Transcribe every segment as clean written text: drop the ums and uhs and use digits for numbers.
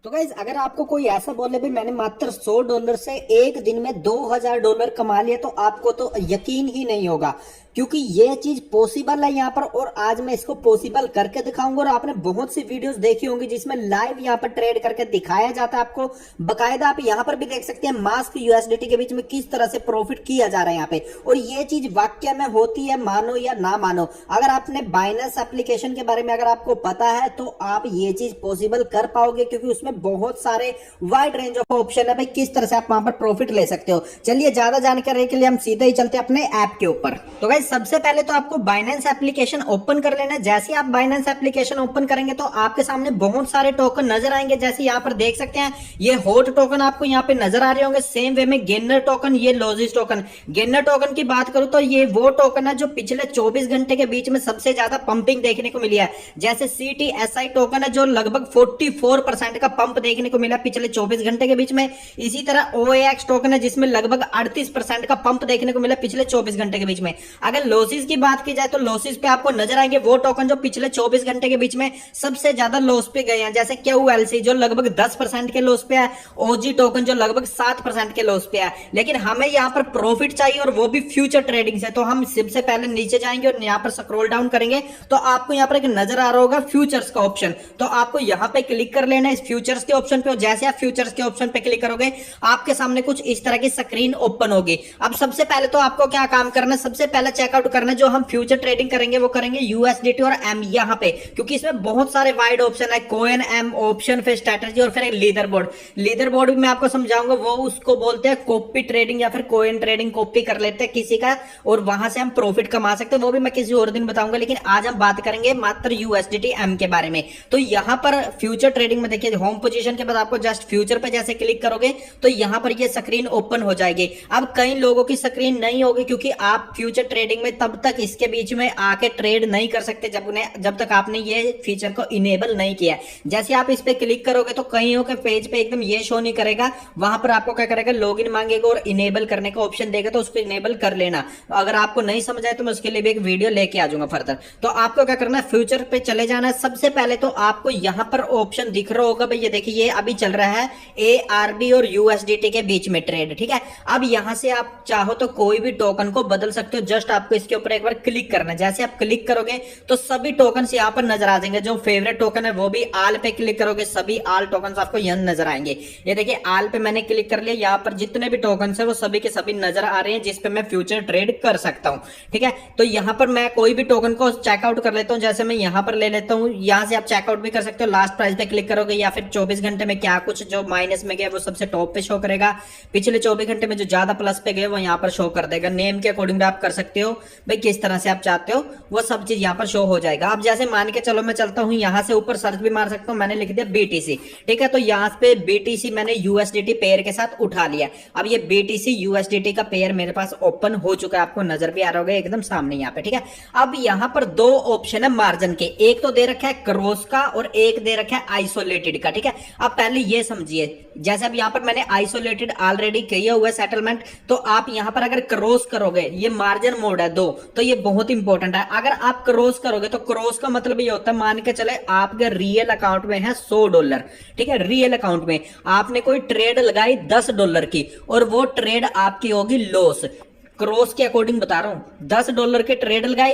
तो गाइज अगर आपको कोई ऐसा बोले भाई मैंने मात्र $100 से एक दिन में $2000 कमा लिया तो आपको तो यकीन ही नहीं होगा, क्योंकि ये चीज पॉसिबल है यहाँ पर। और आज मैं इसको पॉसिबल करके दिखाऊंगा। और आपने बहुत सी वीडियोस देखी होंगी जिसमें लाइव यहाँ पर ट्रेड करके दिखाया जाता है आपको बकायदा। आप यहाँ पर भी देख सकते हैं मास्क यूएसडीटी के बीच में किस तरह से प्रॉफिट किया जा रहा है यहाँ पे। और ये चीज वाकई में होती है, मानो या ना मानो। अगर आपने बाइनेंस एप्लीकेशन के बारे में अगर आपको पता है तो आप ये चीज पॉसिबल कर पाओगे, क्योंकि उसमें बहुत सारे वाइड रेंज ऑफ ऑप्शन है भाई किस तरह से आप वहां पर प्रॉफिट ले सकते हो। चलिए ज्यादा जानकारी के लिए हम सीधे ही चलते हैं अपने ऐप के ऊपर। तो गाइस सबसे पहले तो आपको बाइनेंस एप्लीकेशन ओपन कर लेना है। जैसे आप बाइनेंस एप्लीकेशन ओपन करेंगे तो आपके सामने बहुत सारे टोकन नजर आएंगे। जैसे यहाँ पर देख सकते हैं ये हॉट टोकन आपको यहाँ पे नजर आ रहे होंगे। सेम वे में गेनर टोकन, ये लॉजिस टोकन। गेनर टोकन की बात करूं तो ये वो टोकन है जो पिछले 24 घंटे के बीच में सबसे ज्यादा पंपिंग देखने को मिली है। जैसे CTSI टोकन है जो लगभग 44% का पंप देखने को मिला पिछले 24 घंटे के बीच में। इसी तरह OAX टोकन है जिसमें लगभग 38% का पंप देखने को मिला पिछले 24 घंटे के बीच में। अगर लॉसेस की बात की जाए तो लॉसेस पे आपको नजर आएंगे वो टोकन जो पिछले 24 घंटे के बीच में सबसे ज्यादा लॉस पे गए हैं। जैसे QLC जो लगभग 10% के लॉस पे है, OG टोकन जो लगभग 7% के लॉस पे है। लेकिन हमें यहाँ पर प्रॉफिट चाहिए और वो भी फ्यूचर ट्रेडिंग से। तो हम सबसे पहले नीचे जाएंगे और यहाँ पर स्क्रॉल डाउन करेंगे तो आपको यहाँ पर एक नजर आ रहा होगा फ्यूचर्स का ऑप्शन। तो आपको यहाँ पे क्लिक कर लेना है इस फ्यूचर्स के ऑप्शन पे। और जैसे आप फ्यूचर्स के ऑप्शन पे क्लिक करोगे आपके सामने कुछ इस तरह की स्क्रीन ओपन होगी। अब सबसे पहले तो आपको क्या काम करना है, सबसे पहले चेकआउट करना है जो हम फ्यूचर ट्रेडिंग करेंगे वो करेंगे USDT और M यहाँ पे, क्योंकि इसमें बहुत सारे वाइड ऑप्शन है। कॉइन, M ऑप्शन, फिर स्ट्रेटजी और फिर एक लीडर बोर्ड। लीडर बोर्ड भी मैं आपको समझाऊंगा, वो उसको बोलते हैं कॉपी ट्रेडिंग या फिर कॉइन ट्रेडिंग। कॉपी कर लेते हैं किसी का और वहां से हम प्रॉफिट कमा सकते हैं, वो भी मैं किसी और दिन बताऊंगा। लेकिन आज हम बात करेंगे मात्र USDT M के बारे में। तो यहाँ पर फ्यूचर ट्रेडिंग में देखिए होम पोजीशन के बाद आपको जस्ट फ्यूचर पे जैसे क्लिक करोगे तो यहाँ पर ये स्क्रीन ओपन हो जाएगी। अब कई लोगों की स्क्रीन नहीं होगी क्योंकि आप फ्यूचर ट्रेडिंग में तब तक इसके बीच में आके ट्रेड नहीं कर सकते जब तक आपने ये फीचर को इनेबल नहीं किया। जैसे आप इस पे क्लिक करोगे तो कईयों के पेज पे एकदम ये शो नहीं करेगा, वहां पर आपको क्या करेगा लॉगिन मांगेगा और इनेबल करने का ऑप्शन देगा, तो उसको इनेबल कर लेना। अगर आपको नहीं समझ आए तो मैं उसके लिए भी एक वीडियो लेके आ जाऊंगा फर्दर। तो आपको क्या करना है, फ्यूचर पे चले जाना है। सबसे पहले तो आपको यहां पर ऑप्शन दिख रहा होगा भाई, ये देखिए ये अभी चल रहा है ARB और USDT के बीच में ट्रेड, ठीक है। अब यहां से आप चाहो तो कोई भी टोकन को बदल सकते हो। जस्ट आपको इसके ऊपर एक बार क्लिक करना है। जैसे आप क्लिक करोगे तो सभी टोकन यहाँ पर नजर आ जाएंगे। जो फेवरेट टोकन है वो भी आल पे क्लिक करोगे, सभी आल टोकन आपको यहाँ नजर आएंगे। ये देखिए आल पे मैंने क्लिक कर लिया, यहाँ पर जितने भी टोकन है वो सभी के सभी नजर आ रहे हैं जिसपे मैं फ्यूचर ट्रेड कर सकता हूँ, ठीक है। तो यहाँ पर मैं कोई भी टोकन को चेकआउट कर लेता हूँ। जैसे मैं यहाँ पर ले लेता हूँ, यहाँ से आप चेकआउट भी कर सकते हो। लास्ट प्राइस पे क्लिक करोगे या फिर 24 घंटे में क्या कुछ जो माइनस में गया वो सबसे टॉप पे शो करेगा। पिछले 24 घंटे में जो ज्यादा प्लस पे गए वो यहाँ पर शो कर देगा। नेम के अकॉर्डिंग आप कर सकते हो भाई, किस तरह से आप चाहते हो वो सब चीज यहाँ पर शो हो जाएगा। अब जैसे मान के चलो मैं चलता हूँ, यहाँ से ऊपर सर्च भी मार सकता हूँ, मैंने लिख दिया BTC, ठीक है। तो यहाँ पे BTC मैंने USDT पेयर के साथ उठा लिया। अब ये BTC USDT का पेयर मेरे पास ओपन हो चुका है, आपको नजर भी आ रहा होगा एकदम सामने यहाँ पे, ठीक है। अब यहाँ पर दो ऑप्शन है मार्जिन के, एक तो दे रखा है क्रॉस का और एक दे रखा है आइसोलेटेड का, ठीक है। अब पहले ये समझिए, जैसे अब यहाँ पर मैंने आइसोलेटेड ऑलरेडी किया हुआ सेटलमेंट, तो आप यहाँ पर अगर क्रॉस करोगे, ये मार्जिन मोड है 2, तो ये बहुत इंपॉर्टेंट है। अगर आप क्रॉस करोगे तो क्रॉस का मतलब ये होता है, मान के चले आपके रियल अकाउंट में है $100, ठीक है। रियल अकाउंट में आपने कोई ट्रेड लगाई $10 की और वो ट्रेड आपकी होगी लॉस। क्रॉस के अकॉर्डिंग बता रहा हूं, $10 के ट्रेड लगाई,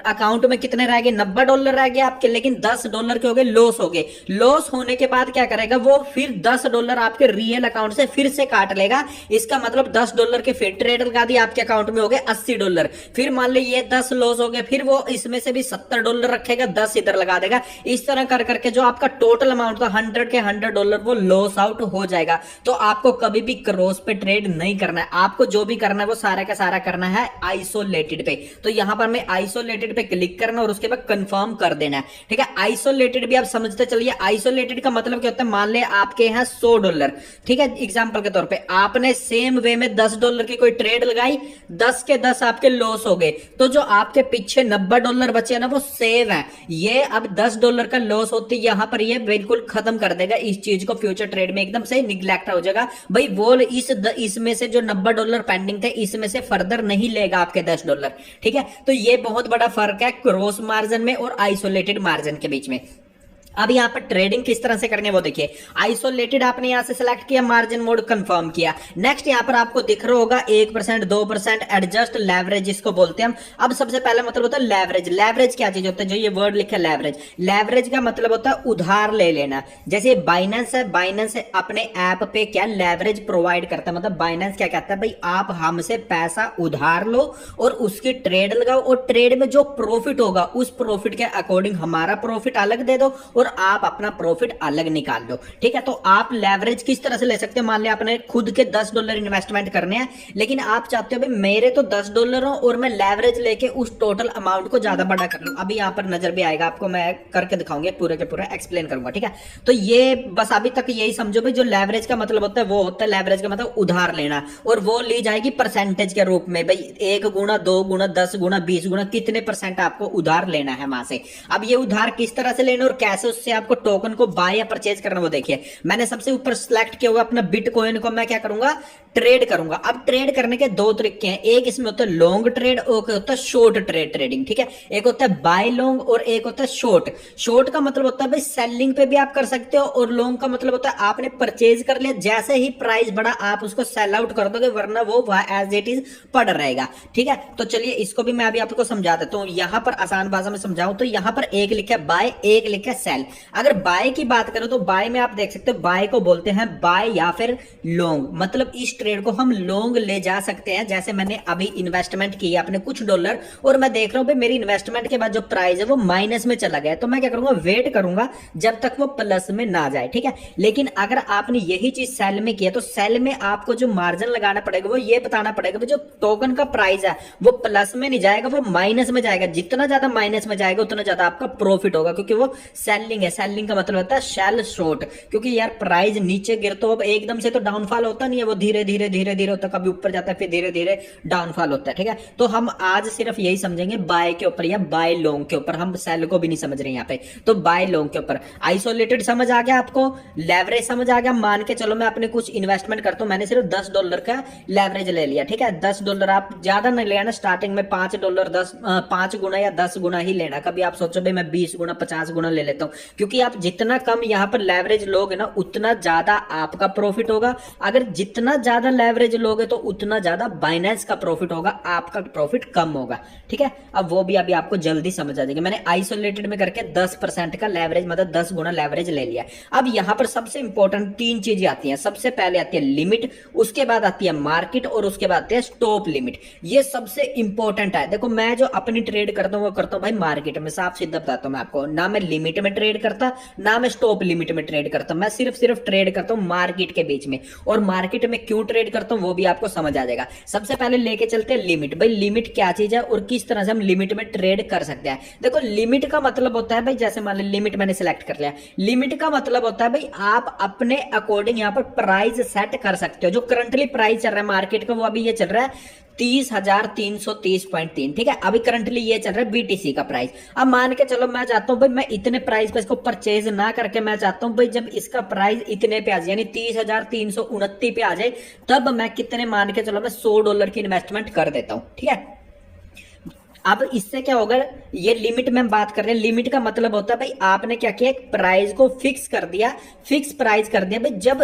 अकाउंट में कितने रह गए, $90 रह गए आपके, लेकिन $10 के हो गए लॉस हो गए। लॉस होने के बाद क्या करेगा वो, फिर $10 आपके रियल अकाउंट से फिर से काट लेगा। इसका मतलब $10 के फिर ट्रेड लगा दिए, आपके अकाउंट में हो गए $80। फिर मान ली ये 10 लॉस हो गए, फिर वो इसमें से भी $70 रखेगा, 10 इधर लगा देगा। इस तरह कर करके जो आपका टोटल अमाउंट था 100 के $100 वो लॉस आउट हो जाएगा। तो आपको कभी भी क्रॉस पे ट्रेड नहीं करना है, आपको जो भी करना है वो सारा का सारा करना है आइसोलेटेड पे। तो यहां पर मैं आइसोलेटेड पे क्लिक करना और उसके बाद कंफर्म कर देना है, ठीक है। आइसोलेटेड भी आप समझते चलिए, आइसोलेटेड का मतलब क्या होता है, मान ले आपके यहाँ $100, ठीक है। एग्जांपल के तौर पे आपने सेम वे में $10 की कोई ट्रेड लगाई, 10 के 10 आपके लॉस हो गए, तो जो आपके पीछे $90 बचे ना वो सेव है। ये अब $10 का लॉस होती है, यहां पर ये बिल्कुल खत्म कर देगा इस चीज को। फ्यूचर ट्रेड में एकदम से निग्लेक्ट हो जाएगा भाई, वो इसमें से जो $90 पेंडिंग थे इसमें से फर्दर नहीं लेगा आपके $10, ठीक है। तो ये बहुत बड़ा फर्क है क्रॉस मार्जिन में और आइसोलेटेड मार्जिन के बीच में। अब यहाँ पर ट्रेडिंग किस तरह से करनी है वो देखिए। आइसोलेटेड आपने यहाँ से सिलेक्ट किया, मार्जिन मोड कंफर्म किया। नेक्स्ट यहाँ पर आपको दिख रहा होगा 1%, 2%, एडजस्ट लेवरेज इसको बोलते हैं हम। अब सबसे पहले मतलब होता है लेवरेज। लेवरेज क्या चीज होता है, जो ये वर्ड लिखा है लेवरेज, लेवरेज का मतलब होता है उधार ले लेना। जैसे बाइनेंस है, बाइनेंस अपने ऐप पे क्या लेवरेज प्रोवाइड करता है, मतलब बाइनेंस क्या कहता है भाई आप हमसे पैसा उधार लो और उसकी ट्रेड लगाओ, और ट्रेड में जो प्रॉफिट होगा उस प्रॉफिट के अकॉर्डिंग हमारा प्रॉफिट अलग दे दो और आप अपना प्रॉफिट अलग निकाल लो। ठीक है, तो आप लेवरेज किस तरह से ले सकते हो, मान लिया आपने खुद के $10 इन्वेस्टमेंट करने हैं, लेकिन आप चाहते हो भाई मेरे तो $10 हो और मैं लेवरेज लेके उस टोटल अमाउंट को ज्यादा बड़ा कर लूं। अभी यहां पर नजर भी आएगा आपको, मैं करके दिखाऊंगा, पूरे के पूरे एक्सप्लेन करूंगा। ठीक है, तो ये बस अभी तक यही समझो भाई, जो लेवरेज का मतलब होता है वो होता है, लेवरेज का मतलब उधार लेना, और वो ली जाएगी परसेंटेज के रूप में, भाई 1 गुना, 2 गुना, 10 गुना, 20 गुना, कितने परसेंट आपको उधार लेना है वहां से। अब ये उधार किस तरह से लेना और कैसे उससे आपको टोकन को बाय या परचेज करना वो देखिए। मैंने सबसे ऊपर सिलेक्ट किया हुआ अपना बिटकॉइन को, मैं क्या करूंगा ट्रेड करूंगा। अब ट्रेड करने के दो तरीके हैं, एक इसमें होता है लॉन्ग ट्रेड और होता है शॉर्ट ट्रेड ट्रेडिंग। ठीक है, एक होता है बाय लॉन्ग और एक होता है शॉर्ट। शॉर्ट का मतलब होता है भाई सेलिंग पे भी आप कर सकते हो, और लॉन्ग का मतलब होता है आपने परचेज कर लिया, जैसे ही प्राइस बढ़ा आप उसको सेल आउट कर दोगे, वरना वो एज इट इज पड़ रहेगा। ठीक है, तो चलिए इसको भी मैं अभी आपको समझा देता हूं, यहां पर आसान भाषा में समझाऊं तो यहां पर एक लिखा है बाय, एक लिखा है सेल। अगर बाय की बात करो तो बाय में आप देख सकते हो, बाय को बोलते हैं बाय या फिर लॉन्ग, मतलब इस ट्रेड को हम लॉन्ग ले जा सकते हैं। जैसे मैंने अभी इन्वेस्टमेंट किया अपने कुछ डॉलर, और मैं देख रहा हूं भाई मेरी इन्वेस्टमेंट के बाद जो प्राइस है वो माइनस में चला गया, तो मैं क्या करूंगा वेट करूंगा जब तक वो प्लस में ना जाए। ठीक है, लेकिन अगर आपने यही चीज सेल में किया तो सेल में आपको जो मार्जिन लगाना पड़ेगा वो ये बताना पड़ेगा जो टोकन का प्राइस है वो प्लस में नहीं जाएगा, वो माइनस में जाएगा। जितना ज्यादा माइनस में जाएगा उतना ज्यादा आपका प्रॉफिट होगा, क्योंकि वो सेलिंग है। सेलिंग का मतलब होता है शेल शॉर्ट, क्योंकि यार प्राइस नीचे गिर तो अब एकदम से तो डाउनफॉल होता नहीं है, वो धीरे धीरे धीरे धीरे होता है, कभी ऊपर जाता है फिर धीरे धीरे डाउनफॉल होता है। ठीक है, तो हम आज सिर्फ यही समझेंगे बाय के ऊपर या बाय लॉन्ग के ऊपर, हम सेल को भी नहीं समझ रहे यहाँ पे। तो बाय लॉन्ग के ऊपर आइसोलेटेड समझ आ गया आपको, लेवरेज समझ आ गया। मान के चलो मैं अपने कुछ इन्वेस्टमेंट करता हूं, मैंने सिर्फ $10 का लेवरेज ले लिया। ठीक है, $10 आप ज्यादा नहीं लेना, स्टार्टिंग में $5 5 गुना या 10 गुना ही लेना। कभी आप सोचो भाई मैं 20 गुना 50 गुना ले लेता हूं, क्योंकि आप जितना कम यहाँ पर लेवरेज लोगे ना उतना ज्यादा आपका प्रॉफिट होगा। अगर जितना ज्यादा लेवरेज लोगे तो उतना ज्यादा बाइनेंस का प्रॉफिट होगा, आपका प्रॉफिट कम होगा। ठीक है, अब वो भी अभी आपको जल्दी समझ आ जाएगा। मैंने आइसोलेटेड में करके 10% का लेवरेज, मतलब 10 गुना लेवरेज ले लिया। अब यहां पर सबसे इंपॉर्टेंट 3 चीजें आती हैं। सबसे पहले आती है लिमिट, उसके बाद आती है मार्केट, और उसके बाद आती है स्टॉप लिमिट। ये सबसे इंपॉर्टेंट है। देखो मैं जो अपनी ट्रेड करता हूं वो करता हूं भाई मार्केट में, साफ सीधा बताता हूं मैं आपको, ना मैं लिमिट में ट्रेड करता ना मैं स्टॉप लिमिट में ट्रेड करता हूं, मैं सिर्फ ट्रेड करता हूं मार्केट के बीच में। और मार्केट में क्यों ट्रेड करता हूं वो भी आपको समझ आ जाएगा। सबसे पहले लेके चलते हैं लिमिट। भाई लिमिट क्या चीज है और किस तरह से हम लिमिट में ट्रेड कर सकते हैं। देखो लिमिट का मतलब होता है भाई, जैसे मान लो लिमिट मैंने सिलेक्ट कर लिया, लिमिट का मतलब होता है भाई आप अपने अकॉर्डिंग यहाँ पर प्राइस सेट कर सकते हो। जो करंटली प्राइस चल रहा है मार्केट का वो अभी ये चल रहा है 30,330.3। ठीक है, अभी करंटली ये चल रहा है बीटीसी का प्राइस। अब मान के चलो मैं चाहता हूं भाई मैं इतने प्राइस पे इसको परचेज ना करके मैं चाहता हूं भाई जब इसका प्राइस इतने पे आ जाए, यानी 30,329 पे आ जाए, तब मैं कितने मान के चलो मैं $100 की इन्वेस्टमेंट कर देता हूं। ठीक है, अब इससे क्या होगा, ये लिमिट में बात कर रहे हैं। लिमिट का मतलब होता है भाई आपने क्या किया, एक प्राइस को फिक्स कर दिया, फिक्स प्राइस कर दिया भाई जब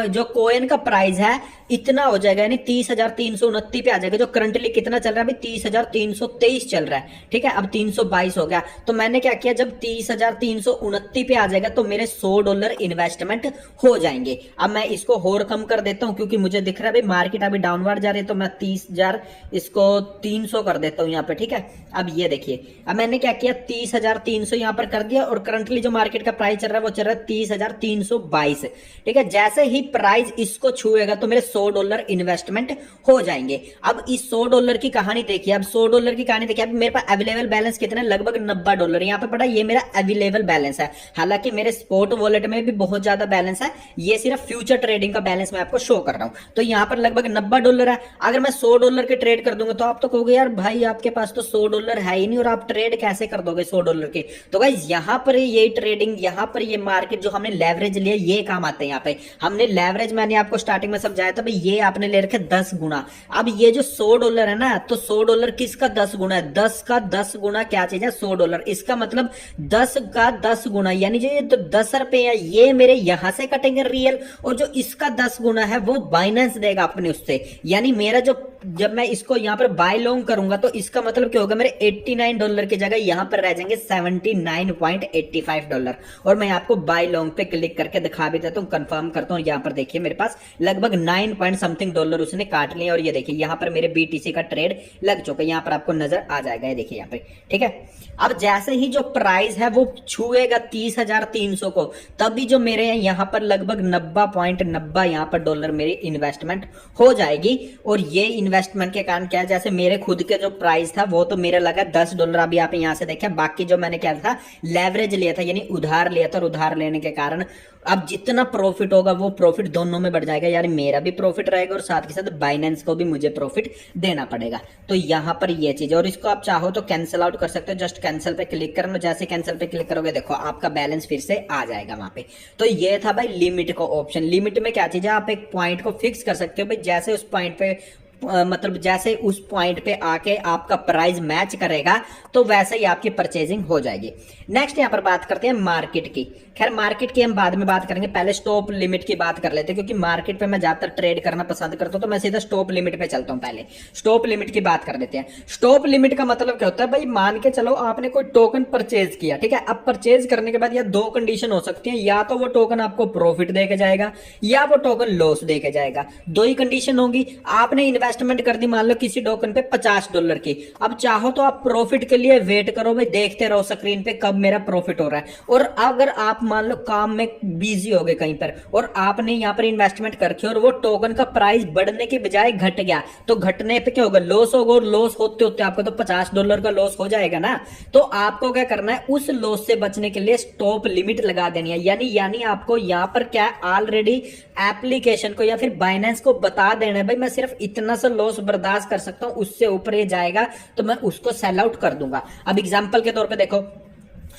जो कोइन का प्राइस है इतना हो जाएगा, यानी 30,329 पे आ जाएगा। जो करंटली कितना चल रहा है भाई 30,323 चल रहा है। ठीक है, अब 322 हो गया, तो मैंने क्या किया जब 30,329 पे आ जाएगा तो मेरे $100 इन्वेस्टमेंट हो जाएंगे। अब मैं इसको और कम कर देता हूं, क्योंकि मुझे दिख रहा है भाई मार्केट अभी डाउनवर्ड जा रही है, तो मैं 30,000 इसको 300 कर देता हूं यहाँ पे। ठीक है, अब ये देखिए, अब मैंने क्या किया 30,300 यहाँ पर कर दिया, और करंटली जो मार्केट का प्राइस चल रहा है वो चल रहा है 30,322। ठीक है, जैसे ही प्राइस इसको छुएगा तो मेरे $100 इन्वेस्टमेंट हो जाएंगे। अब इस $100 की कहानी देखिए, अब $100 की कहानी देखिए, अब मेरे पास अवेलेबल बैलेंस कितना है, लगभग $90 यहाँ पे पड़ा, ये मेरा अवेलेबल बैलेंस है। हालांकि मेरे स्पॉट वॉलेट में भी बहुत ज्यादा बैलेंस है, ये सिर्फ फ्यूचर ट्रेडिंग का बैलेंस मैं आपको शो कर रहा हूं। तो यहाँ पर लगभग $90 है। अगर मैं $100 के ट्रेड कर दूंगा तो आप तो कहोगे यार भाई आपके पास तो $100 है ही नहीं और आप ट्रेड कैसे कर दोगे $100 के। तो गाइस यहाँ पर ये ट्रेडिंग, यहाँ पर ये मार्केट जो हमने लेवरेज लिया ये काम आता है। यहाँ पे हमने लेवरेज मैंने आपको स्टार्टिंग में समझाया था भाई, ये आपने ले रखे 10 गुना। अब ये जो $100 है ना, तो $100 किसका 10 गुना है? 10 का 10 गुना क्या चीज है? $100। इसका मतलब 10 का 10 गुना, यानी जो ये तो 10 रुपए है ये मेरे यहां से कटेंगे रियल, और जो इसका 10 गुना है वो बाइनेंस देगा अपने उससे। यानी मेरा जो, जब मैं इसको यहां पर बाय लॉन्ग करूंगा तो इसका मतलब क्या होगा, मेरे $89 की जगह यहां पर रह जाएंगे $79.85। और मैं आपको बाय लॉन्ग पे क्लिक करके दिखा भी देता हूं, कंफर्म करता हूं। यहां पर देखिए मेरे पास लगभग 9 पॉइंट समथिंग डॉलर उसने काट लिए, और ये देखिए यहां पर मेरे BTC का ट्रेड लग चुका है, यहां पर आपको नजर आ जाएगा, ये देखिए यहां पे, ठीक है। अब जैसे ही जो प्राइस है वो छुएगा 30,300 को, तभी जो मेरे यहां पर लगभग 90.90 यहां पर डॉलर मेरी इन्वेस्टमेंट हो जाएगी। और ये इन्वेस्टमेंट के कारण क्या है, जैसे मेरे खुद के जो प्राइस था वो तो मेरा लगा $10। अभी आप यहां से देखें, बाकी जो मैंने क्या था, लेवरेज लिया था, यानी उधार लिया था, और उधार लेने के कारण अब जितना प्रॉफिट होगा वो प्रॉफिट दोनों में बढ़ जाएगा, यानी मेरा भी प्रॉफिट रहेगा और साथ के साथ बाइनेंस को भी मुझे प्रॉफिट देना पड़ेगा। तो यहां पर ये चीज, और इसको आप चाहो तो कैंसिल आउट कर सकते हो, जस्ट कैंसिल पे क्लिक करना। जैसे कैंसिल पे क्लिक करोगे देखो आपका बैलेंस फिर से आ जाएगा वहां पे। तो ये था भाई लिमिट का ऑप्शन। लिमिट में क्या चीज है, आप एक पॉइंट को फिक्स कर सकते हो भाई, जैसे उस पॉइंट पे मतलब जैसे उस पॉइंट पे आके आपका प्राइस मैच करेगा तो वैसे ही आपकी परचेजिंग हो जाएगी। नेक्स्ट यहां पर बात करते हैं मार्केट की। खैर मार्केट की हम बाद में बात करेंगे, पहले स्टॉप लिमिट की बात कर लेते हैं, क्योंकि मार्केट पे मैं ज्यादातर ट्रेड करना पसंद करता हूं, तो मैं सीधा स्टॉप लिमिट पे चलता हूं। पहले स्टॉप लिमिट की बात कर लेते हैं। स्टॉप लिमिट का मतलब क्या होता है भाई, मान के चलो आपने कोई टोकन परचेज किया, ठीक है। अब परचेज करने के बाद या दो कंडीशन हो सकती है, या तो वो टोकन आपको प्रॉफिट देके जाएगा या वो टोकन लॉस देके जाएगा, दो ही कंडीशन होगी। आपने इन्वेस्टमेंट कर दी मान लो किसी टोकन पे $50 की, अब चाहो तो आप प्रॉफिट के लिए वेट करो भाई, देखते रहो स्क्रीन पे कब मेरा प्रॉफिट हो रहा है। और अगर आप मान लो काम में बिजी हो गए कहीं पर और आपने यहां पर इन्वेस्टमेंट करके और वो टोकन का प्राइस बढ़ने के बजाय घट गया, तो घटने पे क्या होगा, लॉस होगा, और लॉस होते होते आपको तो $50 का लॉस हो जाएगा ना। तो आपको क्या करना है, उस लॉस से बचने के लिए स्टॉप लिमिट लगा देनी है। यानी आपको यहां पर क्या ऑलरेडी एप्लीकेशन को या फिर बाइनेंस को बता देना है भाई मैं सिर्फ इतना सा लॉस बर्दाश्त कर सकता हूं, उससे ऊपर ये जाएगा तो मैं उसको सेल आउट कर दूंगा। अब एग्जांपल के तौर पे देखो,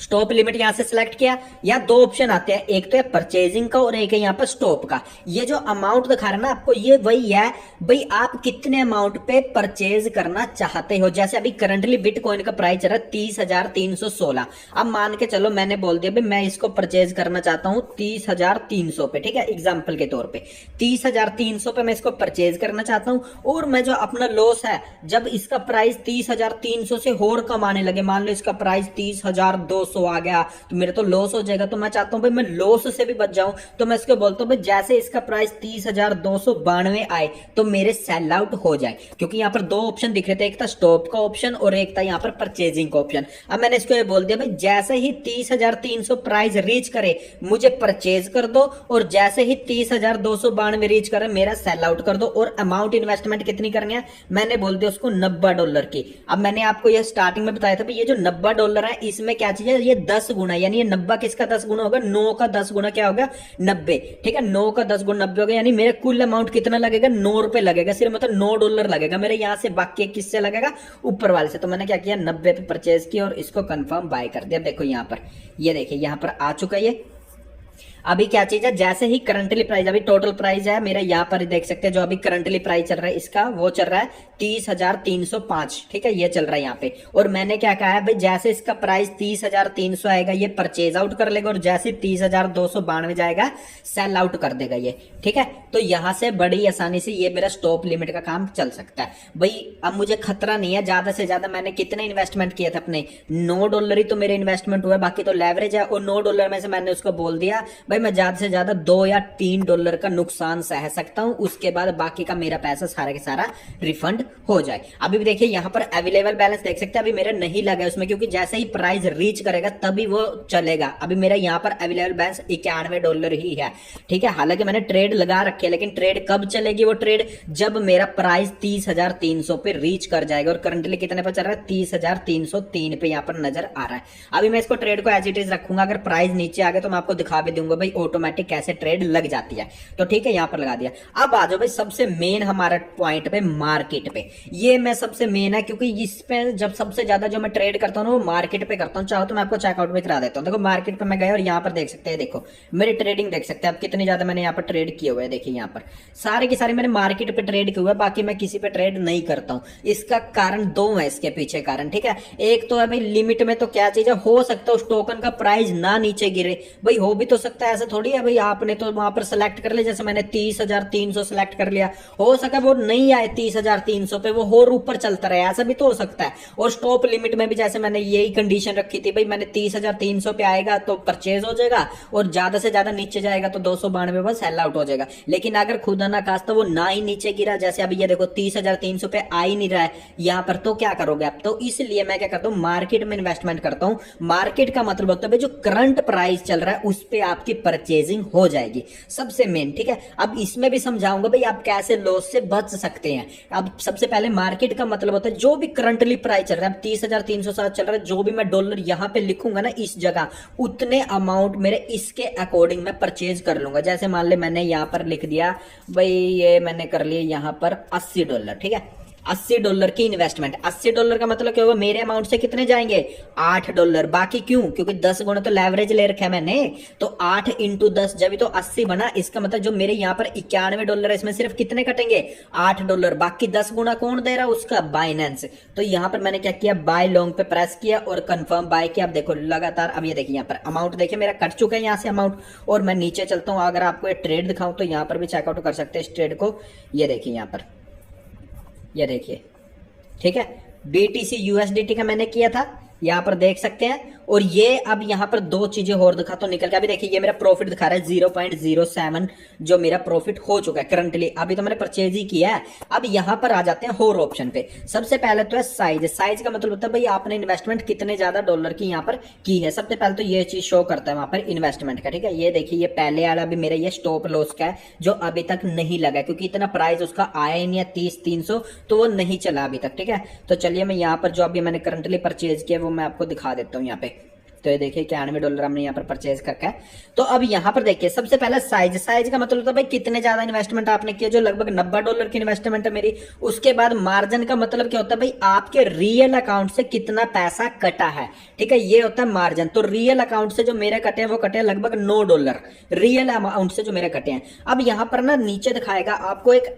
स्टॉप लिमिट यहां से सिलेक्ट किया, या दो ऑप्शन आते हैं, एक तो है परचेजिंग का और एक है यहां पर स्टॉप का। ये जो अमाउंट दिखा रहा है ना आपको, ये वही है भाई आप कितने अमाउंट पे परचेज करना चाहते हो। जैसे अभी करंटली बिटकॉइन का प्राइस चल रहा है 30,316। अब मान के चलो मैंने बोल दिया भाई मैं इसको परचेज करना चाहता हूं 30,300 पे, ठीक है। एग्जाम्पल के तौर पर 30,300 पे मैं इसको परचेज करना चाहता हूं, और मैं जो अपना लॉस है, जब इसका प्राइस 30,300 से और कम आने लगे, मान लो इसका प्राइस 30,200 आ गया तो मेरा तो लॉस हो जाएगा। तो मैं चाहता हूं भाई मैं लॉस से भी बच जाऊं, तो मैं इसको बोलता हूं भाई जैसे इसका प्राइस 30,292 आए तो मेरे सेल आउट हो जाए। क्योंकि यहां पर दो ऑप्शन दिख रहे थे, एक था स्टॉप का ऑप्शन और एक था यहां पर परचेजिंग का ऑप्शन। अब मैंने इसको ये बोल दिया भाई जैसे ही 30,300 प्राइस रीच करे मुझे परचेज कर दो, और जैसे ही 30,292 रीच करे मेरा सेल आउट कर दो। और अमाउंट इन्वेस्टमेंट कितनी करनी है, मैंने बोल दिया उसको $90 की। अब मैंने आपको यह स्टार्टिंग में बताया था भाई ये जो $90 है इसमें क्या चीज है, ये 10 गुना, यानी ये 90 किसका 10 गुना होगा, 9 का 10 गुना क्या होगा, 90, ठीक है। 9 का 10 गुना 90 होगा, यानी मेरे कुल अमाउंट कितना लगेगा, $9 लगेगा, सिर्फ मतलब $9 लगेगा मेरे यहां से। बाकी किससे लगेगा, ऊपर वाले से। तो मैंने क्या किया, 90 पे परचेज किया और इसको कंफर्म बाय कर दिया। देखो यहां पर, ये देखिए यहां पर आ चुका है ये। अभी क्या चीज है, जैसे ही करंटली प्राइस, अभी टोटल प्राइस है मेरा यहां पर देख सकते हैं, जो अभी करंटली प्राइस चल रहा है इसका वो चल रहा है 30,305, ठीक है, ये चल रहा है यहाँ पे। और मैंने क्या कहा है भाई जैसे इसका प्राइस 30,300 आएगा ये परचेज आउट कर लेगा, और जैसे 30,292 जाएगा सेल आउट कर देगा ये, ठीक है। तो यहां से बड़ी आसानी से ये मेरा स्टॉप लिमिट का काम चल सकता है भाई। अब मुझे खतरा नहीं है, ज्यादा से ज्यादा मैंने कितने इन्वेस्टमेंट किए थे अपने, $9 ही तो मेरे इन्वेस्टमेंट हुआ, बाकी तो लेवरेज है। और $9 में से मैंने उसको बोल दिया भाई मैं ज्यादा से ज्यादा $2 या $3 का नुकसान सह सकता हूं, उसके बाद बाकी का मेरा पैसा सारा के सारा रिफंड हो जाए। अभी भी देखिए यहां पर अवेलेबल बैलेंस देख सकते हैं, अभी मेरा नहीं लगा उसमें, क्योंकि जैसे ही प्राइस रीच करेगा तभी वो चलेगा। अभी मेरा यहां पर अवेलेबल बैलेंस $91 ही है, ठीक है। हालांकि मैंने ट्रेड लगा रखे है, लेकिन ट्रेड कब चलेगी वो ट्रेड, जब मेरा प्राइस 30,300 पे रीच कर जाएगा। और करंटली कितने पर चल रहा है, 30,303 पे यहां पर नजर आ रहा है। अभी मैं इसको ट्रेड को एज इट इज रखूंगा, अगर प्राइस नीचे आ गया तो मैं आपको दिखा भी दूंगा भाई ऑटोमेटिक कैसे ट्रेड लग जाती है। तो ठीक है, यहां पर लगा दिया। अब आ जाओ भाई सबसे मेन हमारा पॉइंट पे, मार्केट पे। पे। ये मैं सबसे मेन है, क्योंकि इस पे जब सबसे ज्यादा जो मैं ट्रेड करता हूँ ना वो मार्केट पे करता हूँ। चाहो तो मैं आपको चेकआउट भी करा देता हूँ। देखो मार्केट पे मैं गया और यहाँ पर देख सकते हैं, देखो मेरी ट्रेडिंग देख सकते हैं आप कितनी ज्यादा मैंने यहाँ पर ट्रेड किए हुए हैं। देखिए यहाँ पर सारे के सारे मैंने मार्केट पे ट्रेड किए हुए, बाकी मैं किसी पे ट्रेड नहीं करता हूँ। इसका कारण दो है, इसके पीछे कारण, ठीक है। एक तो है भाई लिमिट में, तो क्या चीज है, हो सकता है उस टोकन का प्राइस ना नीचे गिरे, भाई हो भी तो सकता है, ऐसा थोड़ी है भाई आपने तो वहां पर सेलेक्ट कर लिया, जैसे मैंने 30,300 सेलेक्ट कर लिया, हो सका वो नहीं आए 30,300 पे, वो और ऊपर चलता रहे, ऐसा भी तो हो सकता है। और स्टॉप लिमिट में भी जैसे मैंने यही कंडीशन रखी थी, भाई मैंने 30,300 पे आएगा तो परचेज हो जाएगा, और ज्यादा से ज्यादा नीचे जाएगा तो 292 बस सेल आउट हो जाएगा। लेकिन अगर खुदा ना खास्ता वो ना ही नीचे गिरा, जैसे अभी ये देखो 30,300 पे आ ही नहीं रहा है यहाँ पर, तो क्या करोगे आप? तो इसलिए मैं क्या करता हूँ, मार्केट में इन्वेस्टमेंट करता हूँ। मार्केट का मतलब होता है जो करंट प्राइस चल रहा है उस पे आपकी परचेजिंग हो जाएगी, सबसे मेन, ठीक है। अब इसमें भी समझाऊंगा भाई आप कैसे लॉस से बच सकते हैं। अब सबसे पहले मार्केट का मतलब होता है जो भी करंटली प्राइस चल रहा है, 30,307 चल रहा है, जो भी मैं डॉलर यहाँ पे लिखूंगा ना इस जगह, उतने अमाउंट मेरे इसके अकॉर्डिंग मैं परचेज कर लूंगा। जैसे मान ले मैंने यहाँ पर लिख दिया भाई, ये मैंने कर लिया यहाँ पर $80, ठीक है, $80 की इन्वेस्टमेंट। $80 का मतलब क्या होगा, मेरे अमाउंट से कितने जाएंगे, $8। बाकी क्यों, क्योंकि 10 गुना तो लेवरेज ले रखा है मैंने, तो 8 इंटू 10 जब तो 80 बना। इसका मतलब जो मेरे यहाँ पर $91 है, इसमें सिर्फ कितने कटेंगे, $8। बाकी 10 गुना कौन दे रहा है, उसका बाइनेंस। तो यहाँ पर मैंने क्या किया, बाय लॉन्ग पे प्रेस किया और कंफर्म बाय किया। अब देखो लगातार, अब ये देखिए यहाँ पर अमाउंट देखिए मेरा कट चुका है यहाँ से अमाउंट, और मैं नीचे चलता हूँ। अगर आपको ये ट्रेड दिखाऊं तो यहाँ पर भी चेकआउट कर सकते हैं इस ट्रेड को। ये देखिए यहाँ पर, ये देखिए, ठीक है, BTC USDT का मैंने किया था, यहाँ पर देख सकते हैं। और ये अब यहाँ पर दो चीजें और दिखा तो निकल के, अभी देखिए ये मेरा प्रॉफिट दिखा रहा है 0.07, जो मेरा प्रॉफिट हो चुका है करंटली, अभी तो मैंने परचेज ही किया है। अब यहाँ पर आ जाते हैं और ऑप्शन पे। सबसे पहले तो है साइज। साइज का मतलब होता है भाई आपने इन्वेस्टमेंट कितने ज्यादा डॉलर की यहाँ पर की है। सबसे पहले तो ये चीज शो करता है वहां पर इन्वेस्टमेंट का, ठीक है। ये देखिए ये पहले वाला भी मेरा ये स्टॉप लॉस का है, जो अभी तक नहीं लगा, क्योंकि इतना प्राइस उसका आया ही नहीं है 30,300, तो वो नहीं चला अभी तक, ठीक है। तो चलिए मैं यहाँ पर जो अभी मैंने करंटली परचेज किया वो मैं आपको दिखा देता हूँ यहाँ पे। तो ये देखिए $91 हमने यहाँ पर परचेज करके है। तो अब यहाँ पर देखिए सबसे पहला साइज। साइज का मतलब होता है भाई कितने ज्यादा इन्वेस्टमेंट आपने किया, जो लगभग $90 की इन्वेस्टमेंट है मेरी। उसके बाद मार्जिन का मतलब क्या होता है भाई, आपके रियल अकाउंट से कितना पैसा कटा है, ठीक है, ये होता है मार्जिन। तो रियल अकाउंट से जो मेरे कटे हैं वो कटे हैं लगभग $9, रियल अमाउंट से जो मेरे कटे हैं। अब यहाँ पर ना नीचे दिखाएगा आपको एक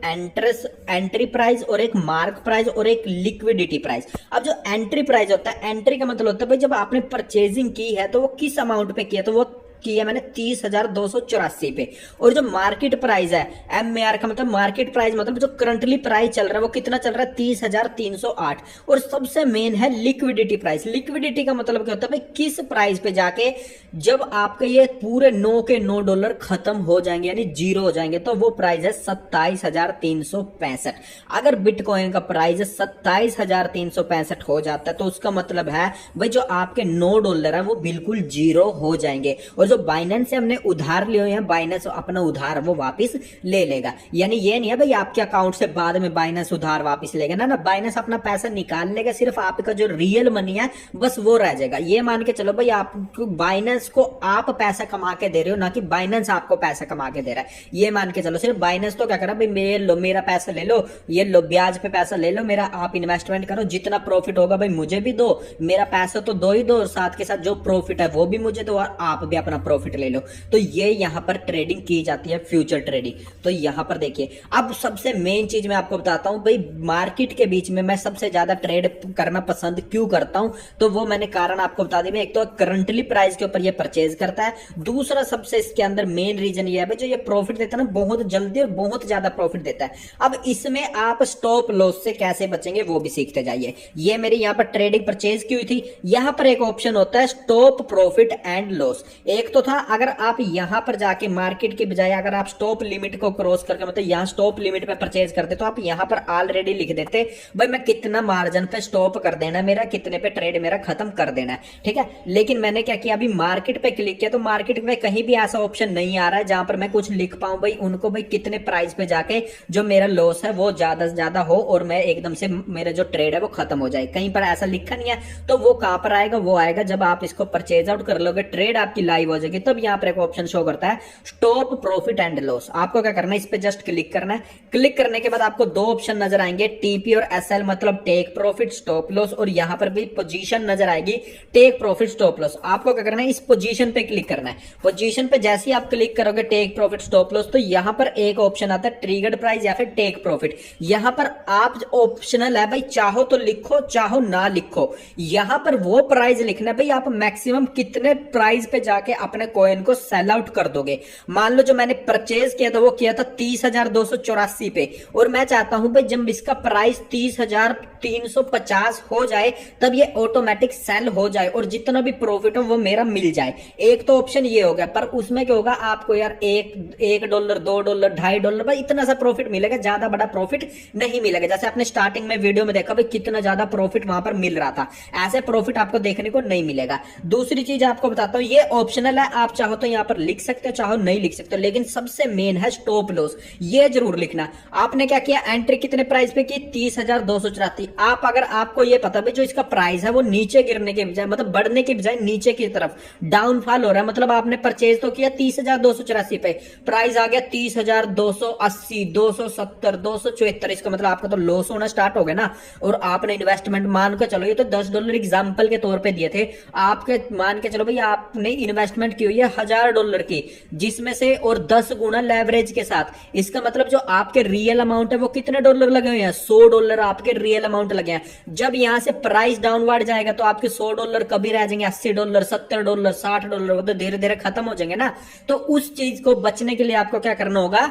एंट्री प्राइस और एक मार्क प्राइस और एक लिक्विडिटी प्राइस। अब जो एंट्री प्राइस होता है, एंट्री का मतलब होता है भाई जब आपने परचेजिंग की है तो वो किस अमाउंट पे किया, तो वो किया मैंने 30,284 पे। और जो मार्केट प्राइस है, MAR का मतलब मार्केट प्राइस, मतलब जो करंटली प्राइस चल रहा है वो कितना चल रहा है, 30,308। और सबसे मेन है लिक्विडिटी प्राइस। लिक्विडिटी का मतलब क्या होता है भाई किस प्राइस पे जाके जब आपके ये पूरे 9 के $9 खत्म हो जाएंगे, यानी जीरो हो जाएंगे, तो वो प्राइस है 27,365। अगर बिटकॉइन का प्राइस 27,365 हो जाता है तो उसका मतलब है भाई जो आपके $9 है वो बिल्कुल जीरो हो जाएंगे। और जो बाइनेंस से हमने उधार लिए हैं, बाइनेंस अपना उधार वो वापस ले लेगा। यानी ये नहीं है भाई आपके अकाउंट से बाद में बाइनेंस उधार वापस लेगा, ना ना, बाइनेंस अपना पैसा निकाल लेगा, सिर्फ आपका जो रियल मनी है बस वो रह जाएगा। ये मान के चलो भाई आप बाइनेंस को आप पैसा कमा के दे रहे हो, ना कि बाइनेंस आपको पैसा कमा के दे रहा है। ये मान के चलो, सिर्फ बाइनेंस तो क्या कर रहा है भाई, लो मेरा पैसा ले लो, ये लो ब्याज पे पैसा ले लो मेरा, आप इन्वेस्टमेंट करो, जितना प्रॉफिट होगा भाई मुझे भी दो, मेरा पैसा तो दो ही दो, और साथ के साथ जो प्रॉफिट है वो भी मुझे दो, और आप भी अपना प्रॉफिट ले लो। तो ये यहां पर ट्रेडिंग की जाती है, फ्यूचर ट्रेडिंग। तो यहां पर देखिए अब सबसे मेन चीज मैं आपको बताता हूं भाई, मार्केट के बीच में मैं सबसे ज्यादा ट्रेड करना पसंद क्यों करता हूं, तो वो मैंने कारण आपको बता दिया। एक तो करंटली प्राइस के ऊपर ये परचेज करता है, दूसरा सबसे इसके अंदर मेन रीजन ये है भाई जो ये प्रॉफिट देता है ना, बहुत जल्दी और बहुत ज्यादा प्रॉफिट देता है। अब इसमें आप स्टॉप लॉस से कैसे बचेंगे वो भी सीखते जाइए। ये मेरी यहां पर ट्रेडिंग परचेज की हुई थी, यहां पर एक ऑप्शन होता है स्टॉप प्रॉफिट एंड लॉस। एक तो था अगर आप यहां पर जाके मार्केट के बजाय अगर आप स्टॉप लिमिट को क्रॉस करके, मतलब यहां स्टॉप लिमिट पे परचेज करते, तो आप यहां पर ऑलरेडी लिख देते भाई मैं कितना मार्जिन पे स्टॉप कर देना है मेरा, कितने पे ट्रेड मेरा खत्म कर देना है, ठीक है। लेकिन मैंने क्या किया, अभी मार्केट पे क्लिक किया तो मार्केट में कहीं भी ऐसा ऑप्शन नहीं आ रहा है जहां पर मैं कुछ लिख पाऊं भाई उनको, भाई कितने प्राइस पे जाके जो मेरा लॉस है वो ज्यादा से ज्यादा हो और मैं एकदम से मेरा जो ट्रेड है वो खत्म हो जाए। कहीं पर ऐसा लिखा नहीं है, तो वो कहां पर आएगा, वो आएगा जब आप इसको परचेज आउट कर लोगे, ट्रेड आपकी लाइव हो जाएगी, तब यहाँ पर एक ऑप्शन शो करता है स्टॉप प्रॉफिट एंड लॉस। आपको क्या करना है, इस पे जस्ट क्लिक करना है। क्लिक करने के बाद आपको दो ऑप्शन नजर आएंगे, टीपी और एसएल, मतलब टेक प्रॉफिट स्टॉप लॉस, और यहाँ पर भी पोजीशन नजर आएगी, टेक प्रॉफिट स्टॉप लॉस। आपको क्या करना है, इस पोजीशन पे क्लिक करना है। पोजीशन पे जैसे ही आप क्लिक करोगे टेक प्रॉफिट स्टॉप लॉस, तो यहाँ पर एक ऑप्शन आता है ट्रिगर्ड प्राइस या फिर टेक प्रॉफिट। यहाँ पर आप ऑप्शनल है भाई, चाहो तो लिखो चाहो ना लिखो। यहाँ पर वो प्राइस लिखना है भाई, आप मैक्सिमम कितने प्राइस पे जाके अपने कॉइन को सेल आउट कर दोगे। मान लो जो मैंने परचेज किया था वो किया था 30,284 पे, और मैं चाहता हूं भाई जब इसका प्राइस 30,350 हो जाए तब ये ऑटोमेटिक सेल हो जाए और जितना भी प्रॉफिट हो वो मेरा मिल जाए। एक तो ऑप्शन ये हो गया, पर उसमें क्या होगा, आपको यार $1, $2, $2.5 भाई इतना सा प्रॉफिट मिलेगा, ज्यादा बड़ा प्रॉफिट नहीं मिलेगा। जैसे आपने स्टार्टिंग में वीडियो में देखा भाई कितना ज्यादा प्रॉफिट वहां पर मिल रहा था, ऐसे प्रॉफिट आपको देखने को नहीं मिलेगा। दूसरी चीज आपको बताता हूं, ये ऑप्शनल है, आप चाहो तो यहां पर लिख सकते हो चाहो नहीं लिख सकते हो, लेकिन सबसे मेन है स्टॉप लॉस, ये जरूर लिखना। आपने क्या किया, एंट्री कितने प्राइस पे की, 30,284। आप अगर आपको ये पता भाई जो इसका प्राइस है वो नीचे गिरने के बजाय, मतलब बढ़ने के बजाय नीचे की तरफ डाउनफॉल हो रहा है, मतलब आपने परचेज तो किया 30,284 पे, प्राइस आ गया 30,280, 270, 274, इसका मतलब आपका तो लॉस होना स्टार्ट हो गया ना। और आपने इन्वेस्टमेंट मान के चलो, ये तो $10 एग्जाम्पल के तौर पे दिए थे, आपके मान के चलो भाई आपने इन्वेस्टमेंट की हुई है $1,000 की, जिसमें से और 10 गुना लेवरेज के साथ, इसका मतलब जो आपके रियल अमाउंट है वो कितने डॉलर लगे हुए हैं, $100 आपके रियल अमाउंट लगे हैं। जब यहां से प्राइस डाउनवर्ड जाएगा तो आपके $100 कभी रह जाएंगे, $80, $70, $60, वो तो धीरे धीरे खत्म हो जाएंगे ना। तो उस चीज को बचने के लिए आपको क्या करना होगा,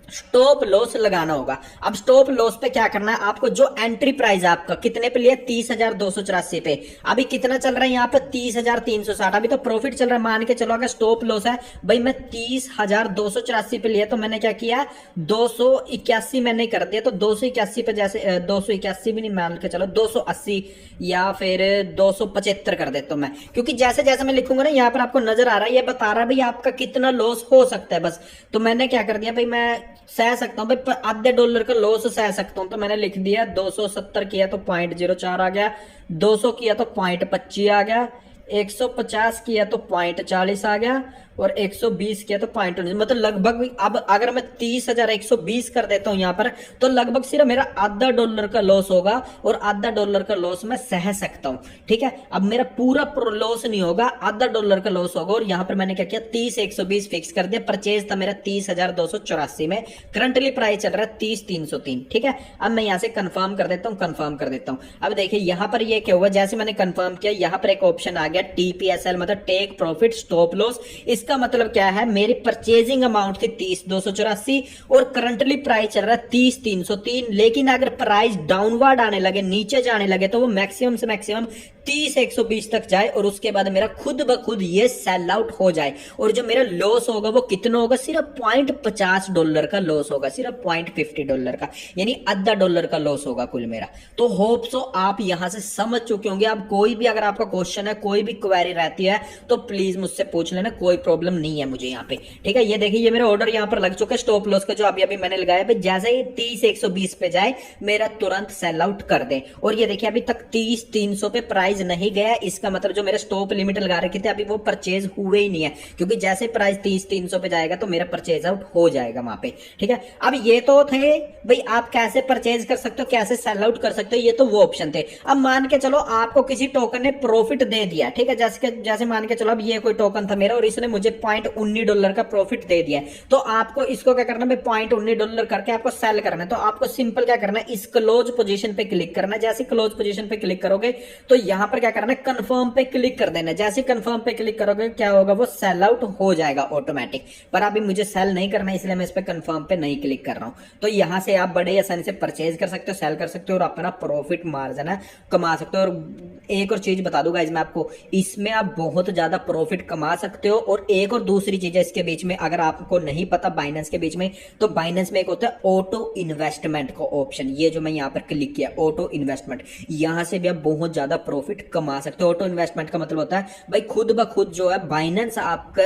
स्टॉप लॉस लगाना होगा। अब स्टॉप लॉस पे क्या करना है, आपको जो एंट्री प्राइस है आपका कितने पे लिया, 30,284 पे, अभी कितना चल रहा है यहाँ पे 30,360, अभी तो प्रॉफिट चल रहा है। मान के चलो अगर स्टॉप लॉस है भाई, मैं 30,284 पे लिया, तो मैंने क्या किया 281 मैंने कर दिया, तो 281 पे, जैसे 281 भी नहीं, मान के चलो 280 या फिर 275 कर देता हूं मैं, क्योंकि जैसे जैसे मैं लिखूंगा ना यहाँ पर आपको नजर आ रहा है, ये बता रहा है भाई आपका कितना लॉस हो सकता है बस। तो मैंने क्या कर दिया भाई, मैं सह सकता हूं भाई आधे डॉलर का लॉस सह सकता हूं, तो मैंने लिख दिया 270 किया तो 0.04 आ गया, 200 किया तो 0.25 आ गया, 150 किया तो 0.40 आ गया, और 120 किया तो 0.19, मतलब लगभग, अब अगर मैं 30,120 कर देता हूं यहां पर, तो लगभग सिर्फ मेरा आधा डॉलर का लॉस होगा, और आधा डॉलर का लॉस मैं सह सकता हूं। ठीक है, अब मेरा पूरा लॉस नहीं होगा, आधा डॉलर का लॉस होगा। और यहां पर मैंने क्या किया, 30,120 फिक्स कर दिया। परचेज था मेरा 30,284 में, करंटली प्राइस चल रहा है 30,303। ठीक है, अब मैं यहां से कंफर्म कर देता हूं, कंफर्म कर देता हूं। अब देखिए यहां पर ये क्या हुआ, जैसे मैंने कंफर्म किया यहां पर एक ऑप्शन आ गया टीपीएसएल, मतलब टेक प्रॉफिट स्टॉप लॉस। इसका मतलब क्या है, मेरी परचेजिंग अमाउंट थी 30,284 और करंटली प्राइस चल रहा है 30,303, लेकिन अगर प्राइस डाउनवर्ड आने लगे, नीचे जाने लगे, तो वो मैक्सिमम से मैक्सिमम 30,120 तक जाए और उसके बाद मेरा खुद ब खुद ये सेल आउट हो जाए। और जो मेरा लॉस होगा वो कितना होगा, सिर्फ $0.50 का लॉस होगा, सिर्फ $0.50 का, यानी आधा डॉलर का लॉस होगा कुल मेरा। तो होप सो आप यहां से समझ चुके होंगे। अब कोई भी अगर आपका क्वेश्चन है, कोई भी क्वेरी रहती है तो प्लीज मुझसे पूछ लेना, कोई प्रॉब्लम नहीं है मुझे यहाँ पे। ठीक है, ये देखिए ये मेरा ऑर्डर यहाँ पर लग चुका है स्टॉप लॉस का, जो अभी अभी मैंने लगाया है। जैसे ही 30,120 पे जाए मेरा तुरंत सेल आउट कर दे। और ये देखिए अभी तक 30,300 पे प्राइस नहीं गया, इसका मतलब जो मेरे स्टॉप लिमिट लगा रखे थे अभी वो परचेज हुए ही नहीं है, क्योंकि जैसे प्राइस 30,300 पे जाएगा तो मेरा परचेज आउट हो जाएगा वहां पे। ठीक है, अब ये तो थे भाई आप कैसे परचेज कर सकते हो, कैसे सेल आउट कर सकते हो, ये तो वो ऑप्शन थे। अब मान के चलो आपको किसी टोकन ने प्रॉफिट दे दिया, ठीक है, जैसे मान के चलो अब ये कोई टोकन था मेरा और इसने मुझे $0.19 का प्रॉफिट दे दिया, तो आपको इसको क्या करना है, $0.19 करके आपको सेल करना है। तो आपको सिंपल क्या करना है, इस क्लोज पोजीशन पे क्लिक करना है। जैसे क्लोज पोजीशन पे क्लिक करोगे तो यहां पर क्या करना है, कंफर्म पे क्लिक कर देना। जैसे कंफर्म पे क्लिक करोगे क्या होगा, वो सेल आउट हो जाएगा ऑटोमेटिक। पर अभी मुझे सेल नहीं करना है, इसलिए मैं इस पे कंफर्म पे नहीं क्लिक कर रहा हूं। तो यहां से आप बड़े आसानी से परचेज कर सकते हो, सेल कर सकते हो और अपना प्रॉफिट मार्जिन है कमा सकते हो। और एक और चीज बता दूंगा इसमें आपको, इसमें आप बहुत ज्यादा प्रॉफिट कमा सकते हो। और एक और दूसरी चीज है इसके बीच में, अगर आपको नहीं पता बाइनेंस के बीच में, तो बाइनेंस में एक होता है ऑटो इन्वेस्टमेंट का ऑप्शन, ये जो मैं यहां पर क्लिक किया ऑटो इन्वेस्टमेंट, यहां से भी आप बहुत ज्यादा प्रॉफिट कमा सकते हो। ऑटो इन्वेस्टमेंट का मतलब होता है भाई खुद ब खुद जो है बाइनेंस आपका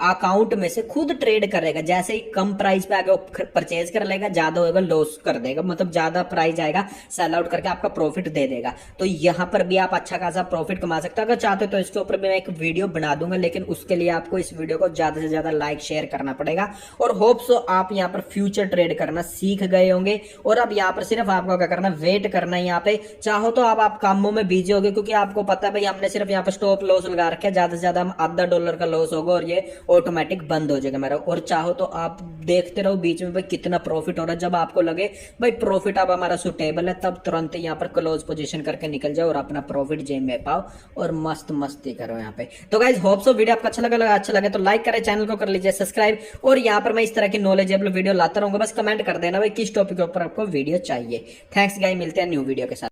अकाउंट में से खुद ट्रेड करेगा। जैसे ही कम प्राइस पे आगे परचेज कर लेगा, ज्यादा होगा लॉस कर देगा, मतलब ज्यादा प्राइस आएगा सेल आउट करके आपका प्रॉफिट दे देगा। तो यहाँ पर भी आप अच्छा खासा प्रॉफिट कमा सकते हो। अगर चाहते हो तो इसके ऊपर मैं एक वीडियो बना दूंगा, लेकिन उसके लिए आपको इस वीडियो को ज्यादा से ज्यादा लाइक शेयर करना पड़ेगा। और होप सो आप यहाँ पर फ्यूचर ट्रेड करना सीख गए होंगे। और अब यहाँ पर सिर्फ आपको क्या करना, वेट करना है। यहाँ पे चाहो तो आप कामों में बिजी होगे, क्योंकि आपको पता है भाई हमने सिर्फ यहाँ पर स्टॉप लॉस लगा रखा है, ज्यादा से ज्यादा हम $0.5 का लॉस होगा और ये ऑटोमेटिक बंद हो जाएगा मेरा। और चाहो तो आप देखते रहो बीच में भाई कितना प्रॉफिट हो रहा है। जब आपको लगे भाई प्रॉफिट अब हमारा सुटेबल है, तब तुरंत यहाँ पर क्लोज पोजीशन करके निकल जाओ और अपना प्रॉफिट जेब में पाओ और मस्त मस्ती करो यहाँ पे। तो गाइज होप सो वीडियो आपको अच्छा लगे तो लाइक करें, चैनल को कर लीजिए सब्सक्राइब। और यहाँ पर मैं इस तरह की नॉलेजेबल वीडियो लाता रहूंगा, बस कमेंट कर देना भाई किस टॉपिक के ऊपर आपको वीडियो चाहिए। थैंक्स गाइस, मिलते हैं न्यू वीडियो के साथ।